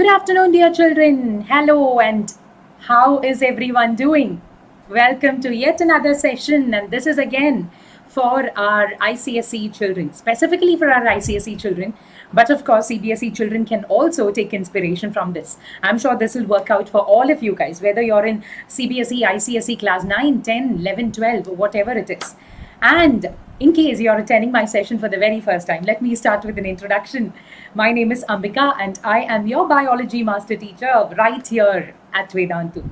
Good afternoon, dear children. Hello, and how is everyone doing? Welcome to yet another session, and this is again for our ICSE children, specifically for our ICSE children. But of course, CBSE children can also take inspiration from this. I'm sure this will work out for all of you guys, whether you're in CBSE, ICSE class 9, 10, 11, 12, or whatever it is. And in case you're attending my session for the very first time, let me start with an introduction. My name is Ambika and I am your biology master teacher right here at Vedantu.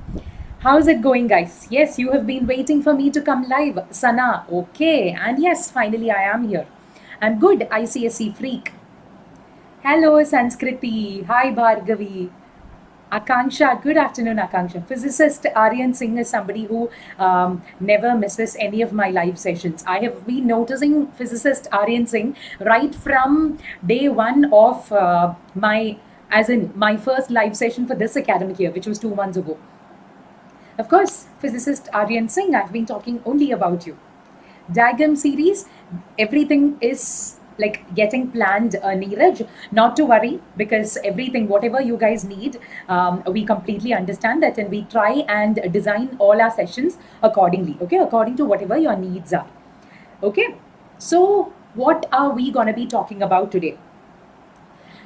How's it going, guys? Yes, you have been waiting for me to come live. Sana, okay. And yes, finally I am here. I'm good, ICSE freak. Hello, Sanskriti. Hi, Bhargavi. Akanksha, good afternoon, Akanksha. Physicist Aryan Singh is somebody who never misses any of my live sessions. I have been noticing physicist Aryan Singh right from day one of my first live session for this academic year, which was 2 months ago. Of course, physicist Aryan Singh, I've been talking only about you. Diagram series, everything is like getting planned, Neeraj. Not to worry, because everything, whatever you guys need, we completely understand that, and we try and design all our sessions accordingly, okay, according to whatever your needs are. Okay, so what are we going to be talking about today?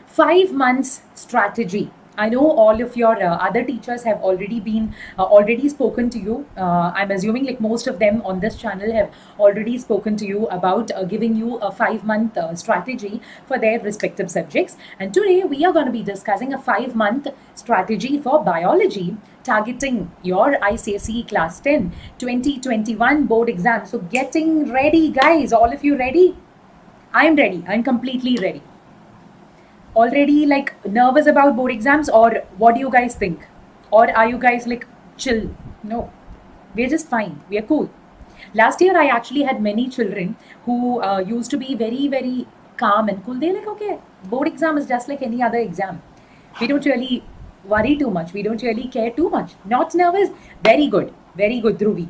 5 months strategy. I know all of your other teachers have already spoken to you. I'm assuming like most of them on this channel have already spoken to you about giving you a 5-month strategy for their respective subjects. And today we are going to be discussing a 5-month strategy for biology, targeting your ICSE Class 10 2021 board exam. So getting ready, guys. All of you ready? I'm ready. I'm completely ready. Already like nervous about board exams, or what do you guys think? Or are you guys like chill? No, we're just fine. We are cool. Last year, I actually had many children who used to be very, very calm and cool. They're like, okay, board exam is just like any other exam. We don't really worry too much. We don't really care too much. Not nervous. Very good. Very good, Dhruvi.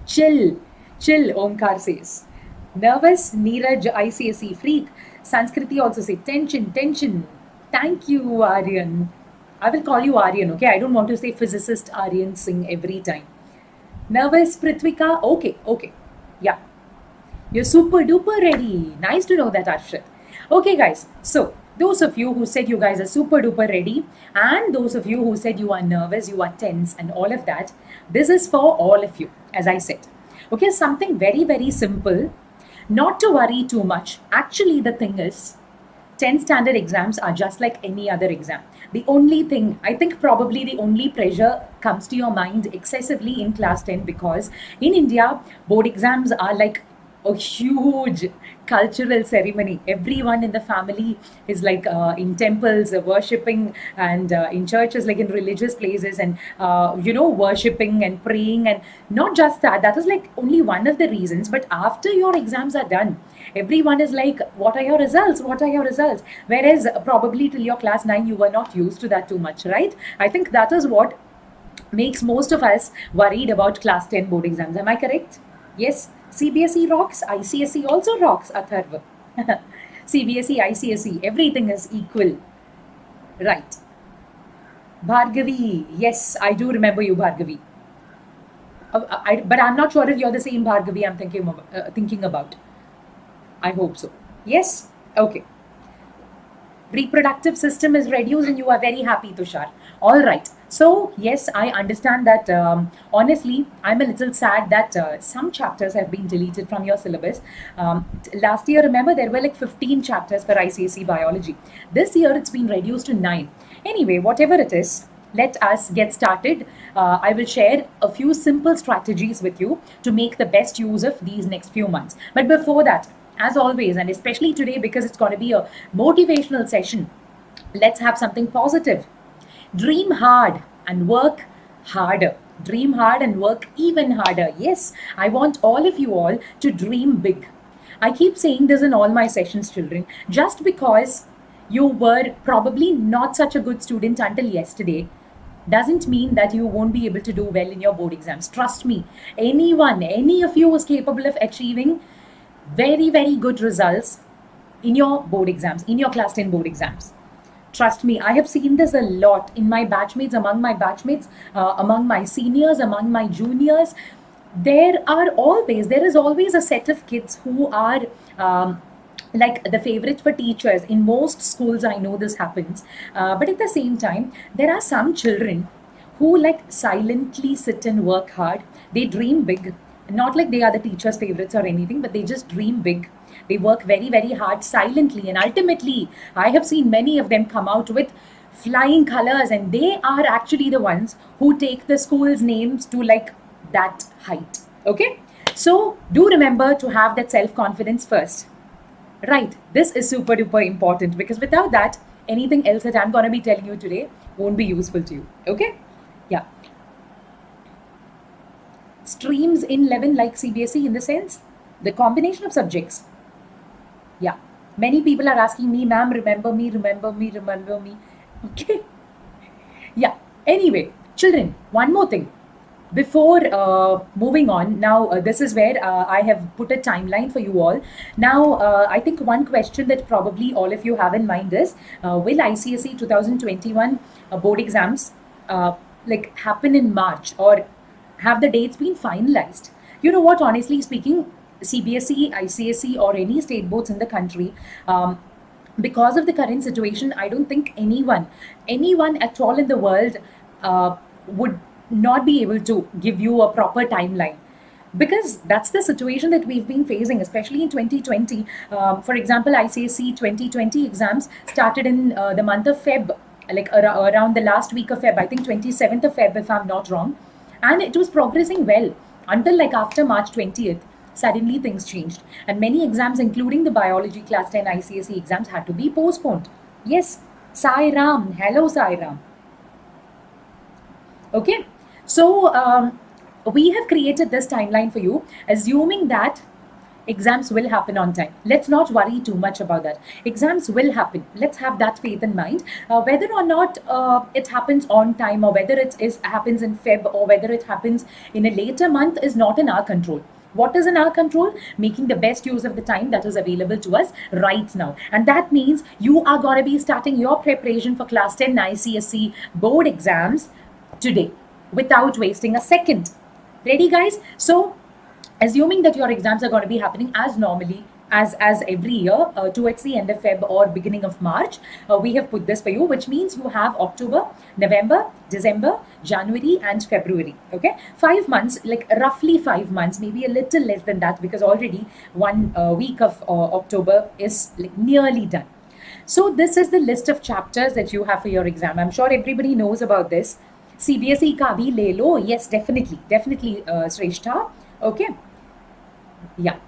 Chill. Chill, Omkar says. Nervous, Neeraj, ICSE freak. Sanskriti also say tension, tension. Thank you, Aryan. I will call you Aryan, okay? I don't want to say physicist Aryan Singh every time. Nervous, Prithvika? Okay, okay. Yeah. You're super duper ready. Nice to know that, Arshit. Okay, guys. So, those of you who said you guys are super duper ready, and those of you who said you are nervous, you are tense, and all of that, this is for all of you, as I said. Okay, something very, very simple. Not to worry too much. Actually, the thing is, 10 standard exams are just like any other exam. The only thing, I think probably the only pressure comes to your mind excessively in class 10, because in India, board exams are like a huge cultural ceremony. Everyone in the family is like in temples worshipping, and in churches, like in religious places, and worshipping and praying. And not just that, that is like only one of the reasons. But after your exams are done, everyone is like, what are your results? What are your results? Whereas probably till your class 9 you were not used to that too much, right? I think that is what makes most of us worried about class 10 board exams. Am I correct? Yes. CBSE rocks, ICSE also rocks, Atharva. CBSE, ICSE, everything is equal. Right. Bhargavi, yes, I do remember you, Bhargavi. But I'm not sure if you're the same Bhargavi I'm thinking about. I hope so. Yes? Okay. Reproductive system is reduced and you are very happy, Tushar. All right. So, yes, I understand that. Honestly, I'm a little sad that some chapters have been deleted from your syllabus. Last year, remember, there were like 15 chapters for ICSE biology. This year, it's been reduced to 9. Anyway, whatever it is, let us get started. I will share a few simple strategies with you to make the best use of these next few months. But before that, as always, and especially today because it's going to be a motivational session, let's have something positive. Dream hard and work harder. Dream hard and work even harder. Yes, I want all of you all to dream big. I keep saying this in all my sessions, children. Just because you were probably not such a good student until yesterday doesn't mean that you won't be able to do well in your board exams. Trust me, any of you is capable of achieving very, very good results in your board exams, in your class 10 board exams. Trust me, I have seen this a lot in my batchmates, among my seniors, among my juniors. There is always a set of kids who are like the favorites for teachers. In most schools, I know this happens. But at the same time, there are some children who like silently sit and work hard. They dream big, not like they are the teacher's favorites or anything, but they just dream big. They work very, very hard silently, and ultimately, I have seen many of them come out with flying colors, and they are actually the ones who take the school's names to like that height. Okay, so do remember to have that self confidence first. Right, this is super duper important, because without that, anything else that I'm going to be telling you today won't be useful to you. Okay, yeah. Streams in 11 like CBSE, in the sense the combination of subjects. Yeah, many people are asking me, ma'am, remember me, remember me, remember me. Okay, yeah. Anyway, children, one more thing before moving on. Now, this is where I have put a timeline for you all. Now, I think one question that probably all of you have in mind is, will ICSE 2021 board exams like happen in March, or have the dates been finalized? You know what, honestly speaking, CBSE, ICSE, or any state boards in the country, because of the current situation, I don't think anyone at all in the world would not be able to give you a proper timeline, because that's the situation that we've been facing, especially in 2020. For example, ICSE 2020 exams started in the month of Feb, like around the last week of Feb, I think 27th of Feb, if I'm not wrong. And it was progressing well until like after March 20th. Suddenly things changed, and many exams, including the biology class 10 ICSE exams, had to be postponed. Yes, Sai Ram. Hello, Sai Ram. Okay, so we have created this timeline for you, assuming that exams will happen on time. Let's not worry too much about that. Exams will happen. Let's have that faith in mind. Whether or not it happens on time, or whether happens in Feb, or whether it happens in a later month, is not in our control. What is in our control? Making the best use of the time that is available to us right now. And that means you are going to be starting your preparation for Class 10 ICSE board exams today without wasting a second. Ready, guys? So, assuming that your exams are going to be happening as normally as every year, towards the end of Feb or beginning of March, we have put this for you, which means you have October, November, December, January, and February. Okay, 5 months, like roughly 5 months, maybe a little less than that, because already 1 week of October is like nearly done. So this is the list of chapters that you have for your exam. I'm sure everybody knows about this. CBSE ka bhi le lo. Yes, definitely, Shrestha. Okay, yeah.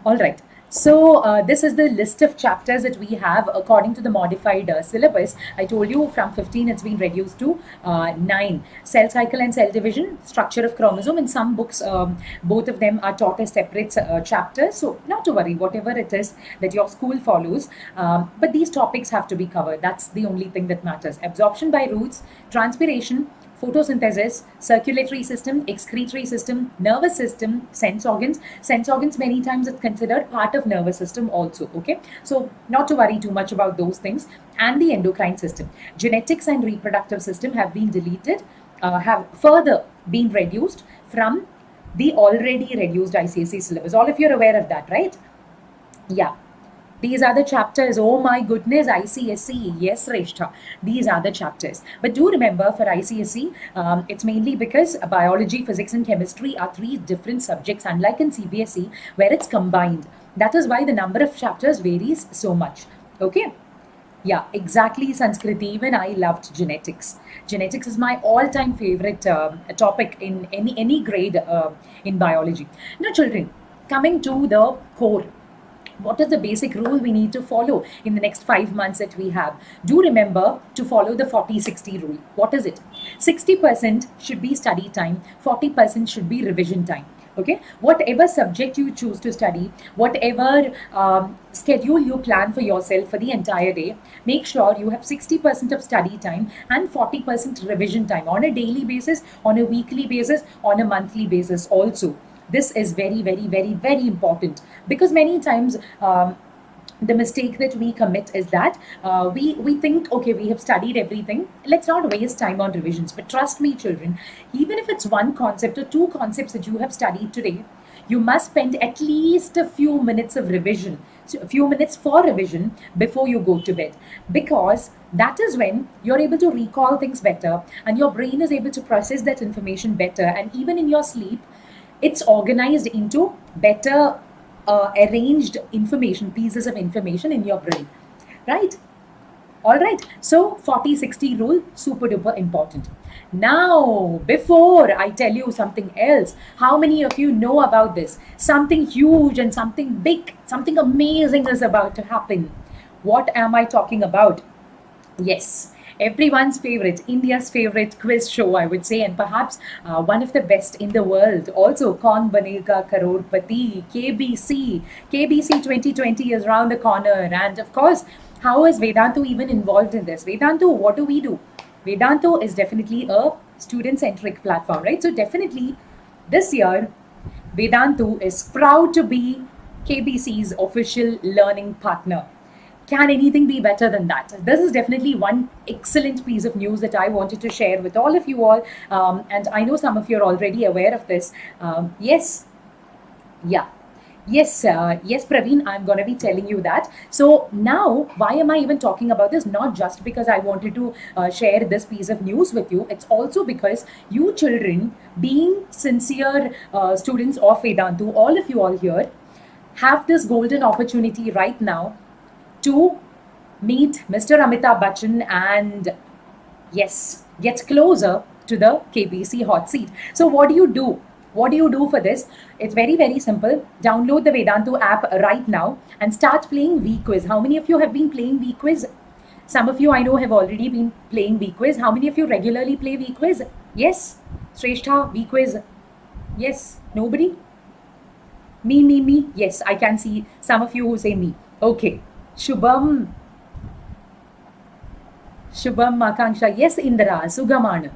All right. So this is the list of chapters that we have according to the modified syllabus. I told you from 15 it's been reduced to 9. Cell cycle and cell division, structure of chromosome. In some books, both of them are taught as separate chapters. So not to worry, whatever it is that your school follows. But these topics have to be covered. That's the only thing that matters. Absorption by roots, transpiration, photosynthesis, circulatory system, excretory system, nervous system, sense organs. Sense organs, many times it's considered part of nervous system also. Okay, so not to worry too much about those things. And the endocrine system. Genetics and reproductive system have been deleted, have further been reduced from the already reduced ICSE syllabus. All of you are aware of that, right? Yeah. These are the chapters. Oh my goodness, ICSE. Yes, Reshta. These are the chapters. But do remember, for ICSE, it's mainly because biology, physics, and chemistry are 3 different subjects, unlike in CBSE, where it's combined. That is why the number of chapters varies so much. Okay? Yeah, exactly, Sanskriti. Even I loved genetics. Genetics is my all-time favorite topic in any grade in biology. Now, children, coming to the core. What is the basic rule we need to follow in the next 5 months that we have? Do remember to follow the 40-60 rule. What is it? 60% should be study time, 40% should be revision time. Okay, whatever subject you choose to study, whatever schedule you plan for yourself for the entire day, make sure you have 60% of study time and 40% revision time on a daily basis, on a weekly basis, on a monthly basis also. This is very, very, very, very important, because many times the mistake that we commit is that we think, okay, we have studied everything, let's not waste time on revisions. But trust me, children, even if it's one concept or two concepts that you have studied today, you must spend at least a few minutes of revision, so a few minutes for revision before you go to bed, because that is when you're able to recall things better and your brain is able to process that information better, and even in your sleep it's organized into better arranged information, pieces of information in your brain, right? All right, so 40-60 rule, super duper important. Now, before I tell you something else, how many of you know about this? Something huge and something big, something amazing is about to happen. What am I talking about? Yes, everyone's favorite, India's favorite quiz show, I would say, and perhaps one of the best in the world. Also, Kaun Banega Crorepati, KBC. KBC 2020 is around the corner. And of course, how is Vedantu even involved in this? Vedantu, what do we do? Vedantu is definitely a student centric platform, right? So, definitely this year, Vedantu is proud to be KBC's official learning partner. Can anything be better than that? This is definitely one excellent piece of news that I wanted to share with all of you all. And I know some of you are already aware of this. Yes, yeah. Yes, Praveen, I'm going to be telling you that. So now, why am I even talking about this? Not just because I wanted to share this piece of news with you. It's also because you children, being sincere students of Vedantu, all of you all here, have this golden opportunity right now to meet Mr. Amitabh Bachchan and, yes, get closer to the KBC hot seat. So what do you do? What do you do for this? It's very, very simple. Download the Vedantu app right now and start playing V-Quiz. How many of you have been playing V-Quiz? Some of you I know have already been playing V-Quiz. How many of you regularly play V-Quiz? Yes? Shrestha, V-Quiz? Yes? Nobody? Me. Yes, I can see some of you who say me. Okay. Shubham, Akanksha. Yes, Indra, Sugamana.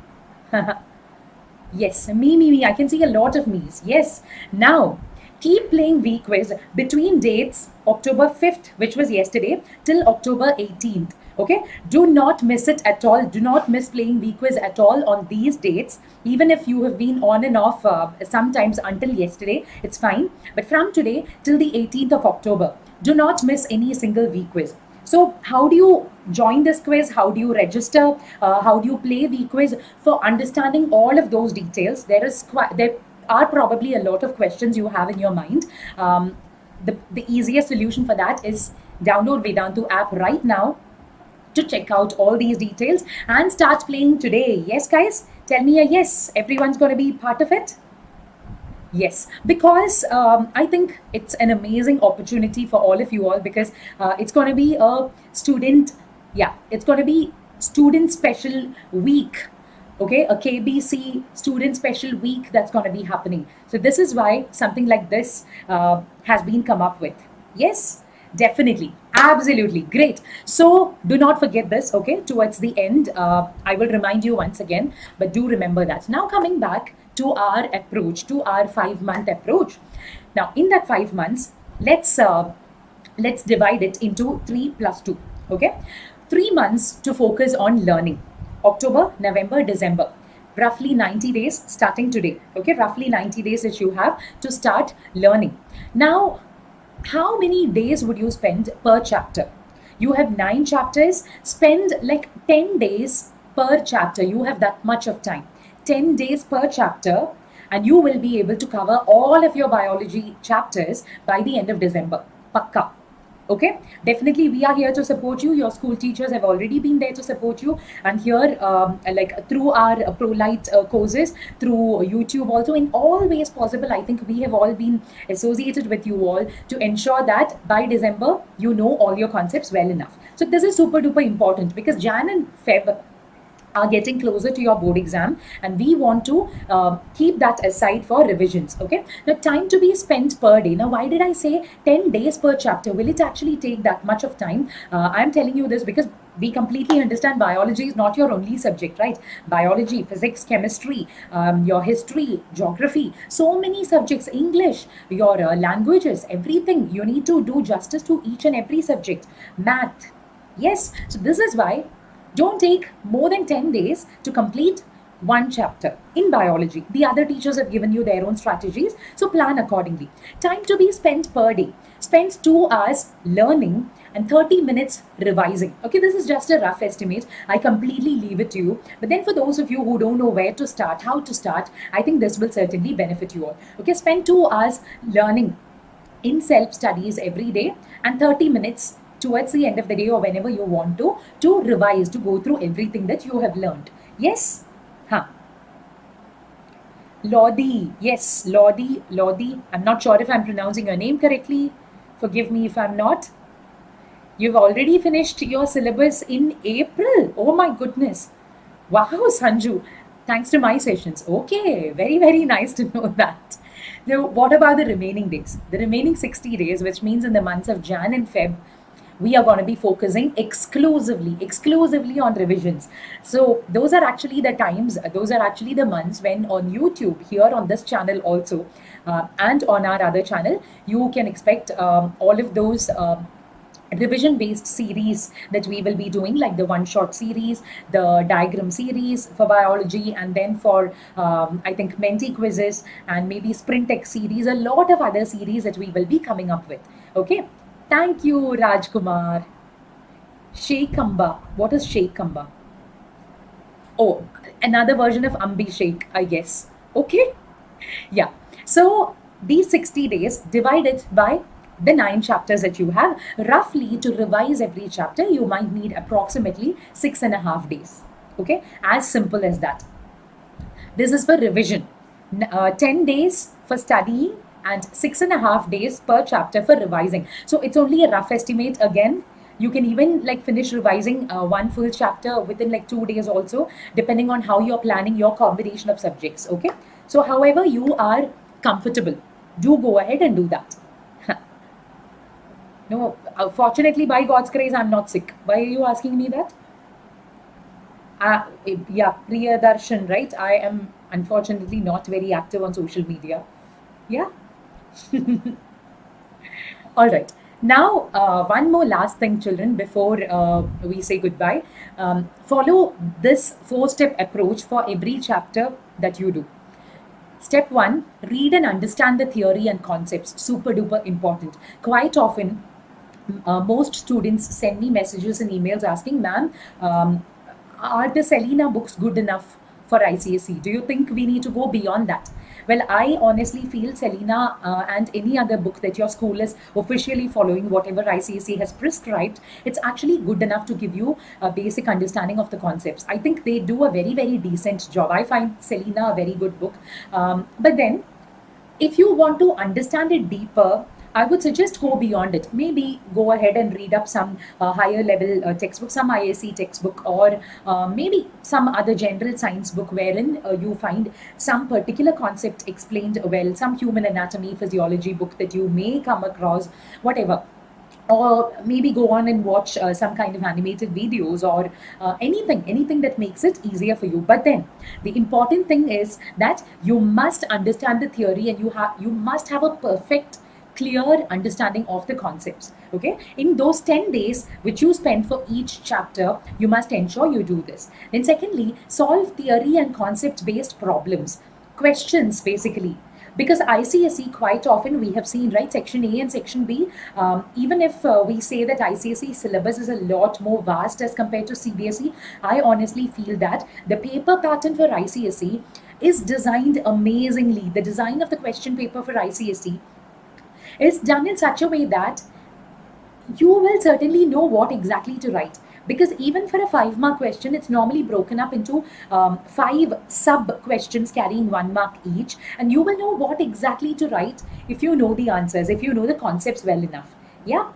Yes, me. I can see a lot of me's. Yes. Now, keep playing V-Quiz between dates October 5th, which was yesterday, till October 18th. Okay, do not miss it at all. Do not miss playing V-Quiz at all on these dates. Even if you have been on and off sometimes until yesterday, it's fine. But from today till the 18th of October, do not miss any single V-Quiz. So how do you join this quiz? How do you register? How do you play V-Quiz? For understanding all of those details, there are probably a lot of questions you have in your mind. The easiest solution for that is download Vedantu app right now to check out all these details and start playing today. Yes, guys? Tell me a yes. Everyone's going to be part of it? Yes, because I think it's an amazing opportunity for all of you all, because it's going to be a it's going to be student special week. Okay, a KBC student special week that's going to be happening. So this is why something like this has been come up with. Yes, definitely. Absolutely. Great. So do not forget this, okay? Towards the end, I will remind you once again, but do remember that. Now coming back to our approach, to our 5-month approach. Now in that 5 months, let's divide it into 3 plus 2, okay? 3 months to focus on learning. October, November, December. Roughly 90 days starting today, okay? Roughly 90 days that you have to start learning. Now, how many days would you spend per chapter? You have 9 chapters, spend like 10 days per chapter. You have that much of time. 10 days per chapter, and you will be able to cover all of your biology chapters by the end of December. Pakka. Okay, definitely we are here to support you. Your school teachers have already been there to support you, and here like through our ProLite courses, through YouTube also, in all ways possible, I think we have all been associated with you all to ensure that by December you know all your concepts well enough. So this is super duper important, because Jan and Feb, are getting closer to your board exam, and we want to keep that aside for revisions. Okay, now time to be spent per day. Now, why did I say 10 days per chapter? Will it actually take that much of time? I'm telling you this because we completely understand biology is not your only subject, right? Biology, physics, chemistry, your history, geography, so many subjects, English, your languages, everything. You need to do justice to each and every subject. Math, yes. So this is why don't take more than 10 days to complete one chapter in biology. The other teachers have given you their own strategies, so plan accordingly. Time to be spent per day. Spend 2 hours learning and 30 minutes revising. Okay, this is just a rough estimate. I completely leave it to you. But then for those of you who don't know where to start, how to start, I think this will certainly benefit you all. Okay, spend 2 hours learning in self studies every day and 30 minutes towards the end of the day or whenever you want to revise, to go through everything that you have learned. Yes? Huh. Lodi, yes, Lodi. I'm not sure if I'm pronouncing your name correctly. Forgive me if I'm not. You've already finished your syllabus in April. Oh my goodness. Wow, Sanju. Thanks to my sessions. Okay, very, very nice to know that. Now, what about the remaining days? The remaining 60 days, which means in the months of Jan and Feb, we are going to be focusing exclusively on revisions. So those are actually the times, those are actually the months when on YouTube, here on this channel also, and on our other channel, you can expect all of those revision based series that we will be doing, like the one shot series, the diagram series for biology, and then for I think Menti quizzes and maybe Sprint Tech series, a lot of other series that we will be coming up with. Okay, thank you, Rajkumar. Sheikamba, what is Sheikamba? Oh, another version of Ambi Sheikh, I guess. Okay, yeah. So these 60 days divided by the 9 chapters that you have, roughly to revise every chapter, you might need approximately 6.5 days. Okay, as simple as that. This is for revision. 10 days for studying and 6.5 days per chapter for revising. So it's only a rough estimate again. You can even like finish revising one full chapter within like 2 days also, depending on how you're planning your combination of subjects. Okay, so however you are comfortable, do go ahead and do that. No, fortunately, by God's grace, I'm not sick. Why are you asking me that? Yeah, Priyadarshan, right? I am unfortunately not very active on social media. Yeah. All right. Now, one more last thing, children, before we say goodbye. Follow this 4-step approach for every chapter that you do. Step 1, read and understand the theory and concepts. Super duper important. Quite often, most students send me messages and emails asking, ma'am, are the Selena books good enough for ICSE? Do you think we need to go beyond that? Well, I honestly feel Selena and any other book that your school is officially following, whatever ICSE has prescribed, it's actually good enough to give you a basic understanding of the concepts. I think they do a very, very decent job. I find Selena a very good book. But then, if you want to understand it deeper, I would suggest go beyond it. Maybe go ahead and read up some higher level textbook, some ISC textbook, or maybe some other general science book wherein you find some particular concept explained well, some human anatomy, physiology book that you may come across, whatever. Or maybe go on and watch some kind of animated videos or anything that makes it easier for you. But then the important thing is that you must understand the theory, and you must have a perfect clear understanding of the concepts. Okay, in those 10 days which you spend for each chapter, you must ensure you do this. Then secondly, solve theory and concept based problems, questions basically. Because ICSE, quite often we have seen, right, section A and section B, even if we say that ICSE syllabus is a lot more vast as compared to CBSE, I honestly feel that the paper pattern for ICSE is designed amazingly. The design of the question paper for ICSE is done in such a way that you will certainly know what exactly to write. Because even for a 5-mark question, it's normally broken up into 5 sub questions carrying 1 mark each, and you will know what exactly to write if you know the answers, if you know the concepts well enough. Yeah,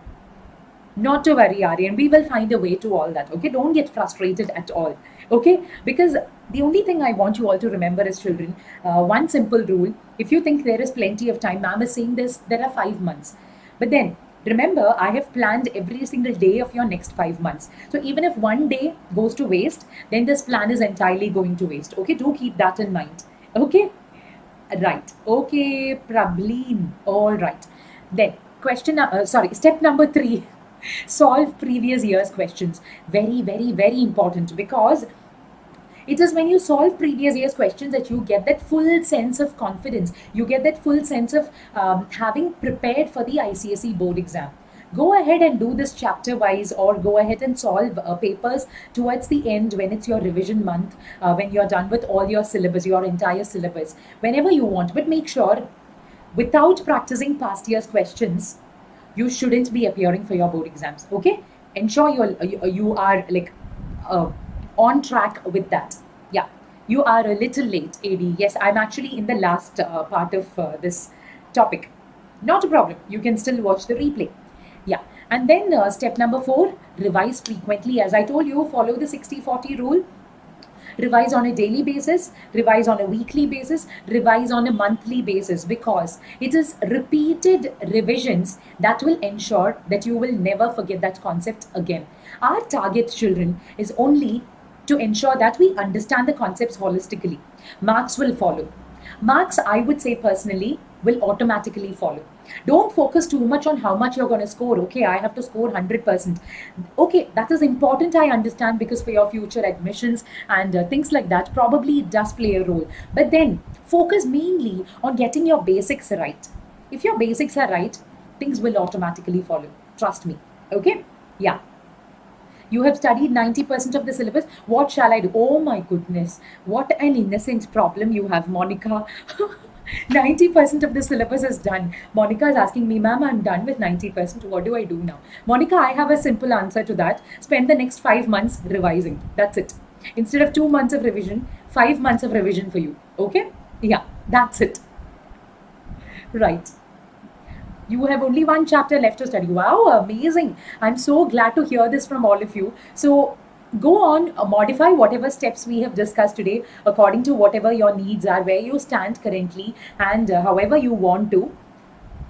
not to worry, Aryan, we will find a way to all that. Okay, don't get frustrated at all. Okay, because the only thing I want you all to remember is, children, one simple rule. If you think there is plenty of time, ma'am is saying this, there are 5 months. But then remember, I have planned every single day of your next 5 months. So even if one day goes to waste, then this plan is entirely going to waste. Okay, do keep that in mind. Okay, right. Okay, Prableen. All right. Then step number 3. Solve previous year's questions. Very, very, very important, because it is when you solve previous year's questions that you get that full sense of confidence. You get that full sense of having prepared for the ICSE board exam. Go ahead and do this chapter wise, or go ahead and solve papers towards the end when it's your revision month, when you're done with all your syllabus, your entire syllabus, whenever you want. But make sure, without practicing past year's questions, you shouldn't be appearing for your board exams. Okay, ensure you are like uh, on track with that. Yeah, you are a little late, AD. Yes, I'm actually in the last part of this topic. Not a problem, you can still watch the replay. Yeah, and then step number 4, revise frequently. As I told you, follow the 60-40 rule. Revise on a daily basis, revise on a weekly basis, revise on a monthly basis, because it is repeated revisions that will ensure that you will never forget that concept again. Our target, children, is only to ensure that we understand the concepts holistically. Marks will follow. Marks, I would say personally, will automatically follow. Don't focus too much on how much you're going to score. Okay, I have to score 100%. Okay, that is important, I understand, because for your future admissions and things like that, probably it does play a role. But then focus mainly on getting your basics right. If your basics are right, things will automatically follow. Trust me. Okay? Yeah. You have studied 90% of the syllabus. What shall I do? Oh my goodness. What an innocent problem you have, Monica. 90% of the syllabus is done. Monica is asking me, ma'am, I'm done with 90%. What do I do now? Monica, I have a simple answer to that. Spend the next 5 months revising. That's it. Instead of 2 months of revision, 5 months of revision for you. Okay? Yeah, that's it. Right. You have only one chapter left to study. Wow, amazing. I'm so glad to hear this from all of you. So go on, modify whatever steps we have discussed today according to whatever your needs are, where you stand currently, and however you want to.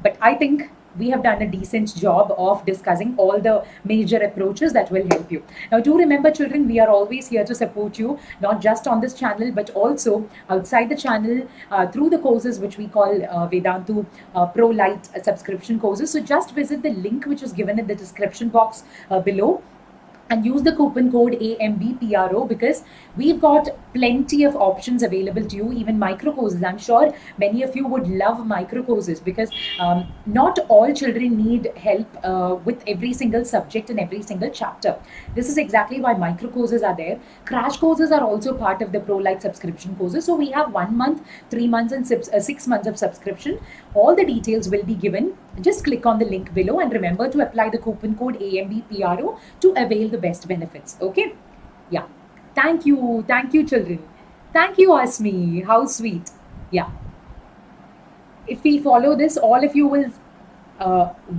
But I think we have done a decent job of discussing all the major approaches that will help you. Now, do remember, children, we are always here to support you, not just on this channel, but also outside the channel through the courses which we call Vedantu Pro Lite subscription courses. So just visit the link which is given in the description box below, and use the coupon code AMBPRO, because we've got plenty of options available to you, even micro courses. I'm sure many of you would love micro courses, because not all children need help with every single subject and every single chapter. This is exactly why micro courses are there. Crash courses are also part of the Pro Lite subscription courses. So we have 1 month, 3 months, and 6 months of subscription. All the details will be given. Just click on the link below, and remember to apply the coupon code AMBPRO to avail the best benefits. Okay? Yeah. Thank you, children. Thank you, Asmi. How sweet. Yeah. If we follow this, all of you will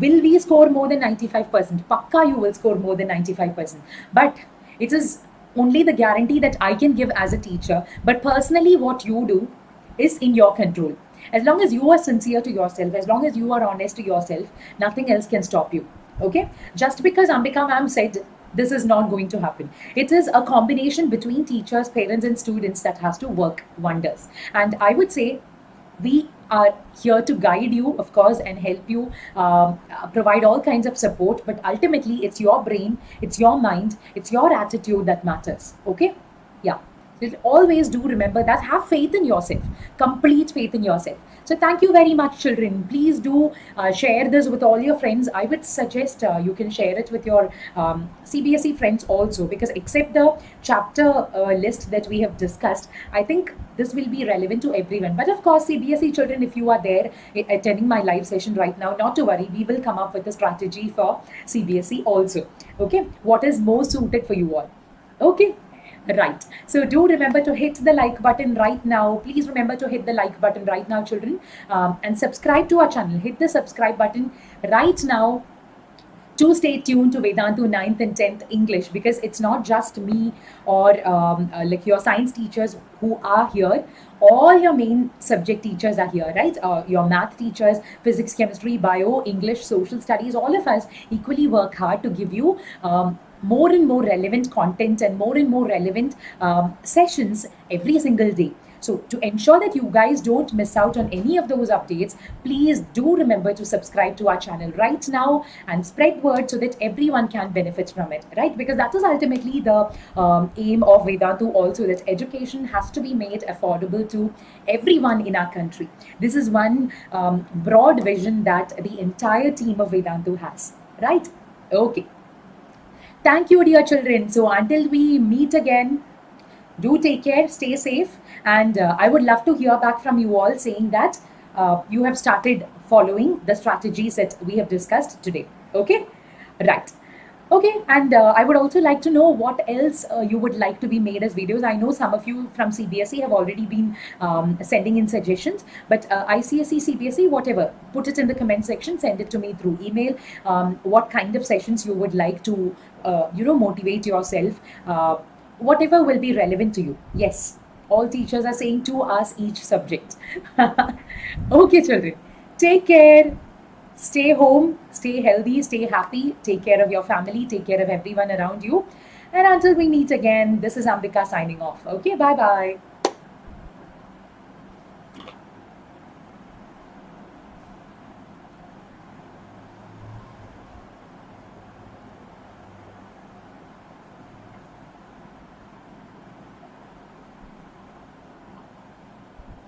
we score more than 95%? Pakka, you will score more than 95%. But it is only the guarantee that I can give as a teacher. But personally, what you do is in your control. As long as you are sincere to yourself, as long as you are honest to yourself, nothing else can stop you. Okay? Just because Ambika Ma'am said this is not going to happen. It is a combination between teachers, parents, and students that has to work wonders. And I would say we are here to guide you, of course, and help you provide all kinds of support. But ultimately, it's your brain, it's your mind, it's your attitude that matters. Okay? Yeah. Always do remember that. Have faith in yourself, complete faith in yourself. So thank you very much, children. Please do share this with all your friends. I would suggest you can share it with your CBSE friends also, because except the chapter list that we have discussed, I think this will be relevant to everyone. But of course, CBSE children, if you are there attending my live session right now, not to worry, we will come up with a strategy for CBSE also. Okay, what is more suited for you all. Okay. Right. So do remember to hit the like button right now. Please remember to hit the like button right now, children, and subscribe to our channel. Hit the subscribe button right now to stay tuned to Vedantu 9th and 10th English, because it's not just me or like your science teachers who are here. All your main subject teachers are here, right? Your math teachers, physics, chemistry, bio, English, social studies, all of us equally work hard to give you more and more relevant content and more relevant sessions every single day. So to ensure that you guys don't miss out on any of those updates, please do remember to subscribe to our channel right now and spread word so that everyone can benefit from it, right? Because that is ultimately the aim of Vedantu also, that education has to be made affordable to everyone in our country. This is one broad vision that the entire team of Vedantu has, right? Okay. Thank you, dear children. So until we meet again, do take care, stay safe, and I would love to hear back from you all saying that you have started following the strategies that we have discussed today. Okay, right. Okay, and I would also like to know what else you would like to be made as videos. I know some of you from CBSE have already been sending in suggestions, but ICSE, CBSE, whatever, put it in the comment section, send it to me through email. What kind of sessions you would like to, motivate yourself. Whatever will be relevant to you. Yes, all teachers are saying to us each subject. Okay, children, take care. Stay home, stay healthy, stay happy, take care of your family, take care of everyone around you. And until we meet again, this is Ambika signing off. Okay, bye bye.